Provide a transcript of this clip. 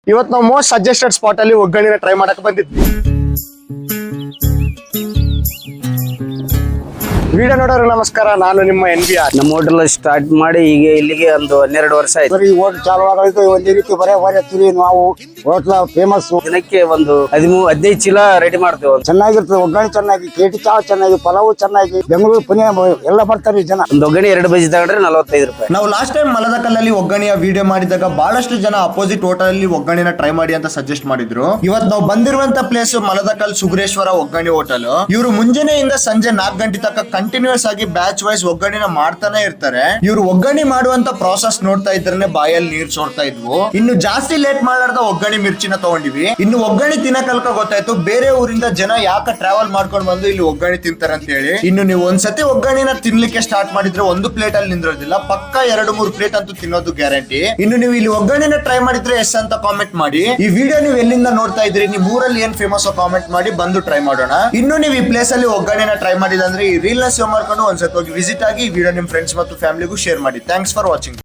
ಇವತ್ತು ನಾವು most suggested spot ಅಲ್ಲಿ ಒಗ್ಗರಣೆನ ಟ್ರೈ ಮಾಡಕ್ ಬಂದಿದ್ವಿ. ವಿಡಿಯೋ ನೋಡೋರು ನಮಸ್ಕಾರ, ನಾನು ನಿಮ್ಮ NBR. ನಮ್ಮ ಹೋಟೆಲ್ ಸ್ಟಾರ್ಟ್ ಮಾಡಿ ಈಗ ಇಲ್ಲಿಗೆ ಒಂದು 12 ವರ್ಷ ಆಯ್ತು. ಈ ಹೋಟೆಲ್ ಚಾಲು ಆಗೋಯ್ತು. ಒಂದೇ ರೀತಿ ಬರೇ ಹೊರತೀವಿ ನಾವು. Hotel famous. ದಿನಕ್ಕೆ ಒಂದು 13-15 ಚೀಲ ರೆಡಿ ಮಾಡ್ತೇವೆ. ಚೆನ್ನಾಗಿರ್ತದೆ ಒಗ್ಗರಣೆ, ಚೆನ್ನಾಗಿ ಕೇಟಿ ಚಾ ಚೆನ್ನಾಗಿ, ಪಲಾವು ಚೆನ್ನಾಗಿ, ಬೆಂಗಳೂರು ಪುಣೆ ಎಲ್ಲ ಬರ್ತಾರೆ ಜನ. ಒಂದು ಒಗ್ಗರಣೆ 2 ಬಜಿ ತಗೊಂಡ್ರೆ 45 ರೂಪಾಯಿ. ನಾವು ಲಾಸ್ಟ್ ಟೈಮ್ ಮಲದಕಲ್ಲಲ್ಲಿ ಒಗ್ಗರಣೆಯ ವಿಡಿಯೋ ಮಾಡಿದಾಗ ಬಹಳಷ್ಟು ಜನ ಅಪೋಸಿಟ್ ಹೋಟೆಲ್ ಅಲ್ಲಿ ಒಗ್ಗರಣೆನ ಟ್ರೈ ಮಾಡಿ ಅಂತ ಸಜೆಸ್ಟ್ ಮಾಡಿದ್ರು. ಇವತ್ತು ನಾವು ಬಂದಿರುವಂತ ಪ್ಲೇಸ್ ಮಲದಕಲ್ ಸುಗ್ರೇಶ್ವರ ಒಗ್ಗರಣೆ ಹೋಟೆಲ್. ಇವರು ಮುಂಜಾನೆಯಿಂದ ಸಂಜೆ 4 ಗಂಟೆ ತನಕ ಕಂಟಿನ್ಯೂಸ್ ಆಗಿ ಬ್ಯಾಚ್ ವೈಸ್ ಒಗ್ಗರಣೆನ ಮಾಡ್ತಾನೆ ಇರ್ತಾರೆ. ಇವರು ಒಗ್ಗರಣೆ ಮಾಡುವಂತ ಪ್ರಾಸೆಸ್ ನೋಡ್ತಾ ಇದ್ರೆ ಬಾಯಲ್ಲಿ ನೀರ್ ಸೋಡ್ತಾ ಇದ್ವು. ಇನ್ನು ಜಾಸ್ತಿ ಲೇಟ್ ಮಾಡಾರ್ದ ಒಗ್ಗರಣೆ ಮಿರ್ಚಿನ ತಗೊಂಡಿವಿ. ಇನ್ನು ಒಗ್ಗರಣೆ ತಿನ್ನಕಲ್ಕ ಗೊತ್ತಾಯ್ತು ಬೇರೆ ಊರಿಂದ ಜನ ಯಾಕೆ ಟ್ರಾವೆಲ್ ಮಾಡ್ಕೊಂಡು ಬಂದು ಇಲ್ಲಿ ಒಗ್ಗರಣೆ ತಿಂತಾರ ಅಂತ ಹೇಳಿ. ಇನ್ನು ನೀವು ಒಂದ್ಸತಿ ಒಗ್ಗರಣೆನ ತಿನ್ಲಿಕ್ಕೆ ಸ್ಟಾರ್ಟ್ ಮಾಡಿದ್ರೆ ಒಂದು ಪ್ಲೇಟ್ ಅಲ್ಲಿ ನಿಂದ್ರೋದಿಲ್ಲ, ಪಕ್ಕ 2-3 ಪ್ಲೇಟ್ ಅಂತೂ ತಿನ್ನೋದು ಗ್ಯಾರಂಟಿ. ಇನ್ನು ನೀವು ಇಲ್ಲಿ ಒಗ್ಗರಣೆನ ಟ್ರೈ ಮಾಡಿದ್ರೆ ಎಸ್ ಅಂತ ಕಾಮೆಂಟ್ ಮಾಡಿ. ಈ ವಿಡಿಯೋ ನೀವು ಎಲ್ಲಿಂದ ನೋಡ್ತಾ ಇದ್ರಿ, ನಿಮ್ ಊರಲ್ಲಿ ಏನ್ ಫೇಮಸ್ ಕಾಮೆಂಟ್ ಮಾಡಿ, ಬಂದು ಟ್ರೈ ಮಾಡೋಣ. ಇನ್ನು ನೀವು ಈ ಪ್ಲೇಸ್ ಅಲ್ಲಿ ಒಗ್ಗರಣೆನ ಟ್ರೈ ಮಾಡಿದ್ರೆ ಈ ರೀಲ್ ನ ಸೇವ್ ಮಾಡ್ಕೊಂಡು ಒಂದ್ಸತಿ ಹೋಗಿ ವಿಸಿಟ್ ಆಗಿ ಈ ವಿಡಿಯೋ ನಿಮ್ ಫ್ರೆಂಡ್ಸ್ ಮತ್ತು ಫ್ಯಾಮಿಲಿಗೂ ಶೇರ್ ಮಾಡಿ. Thanks for watching.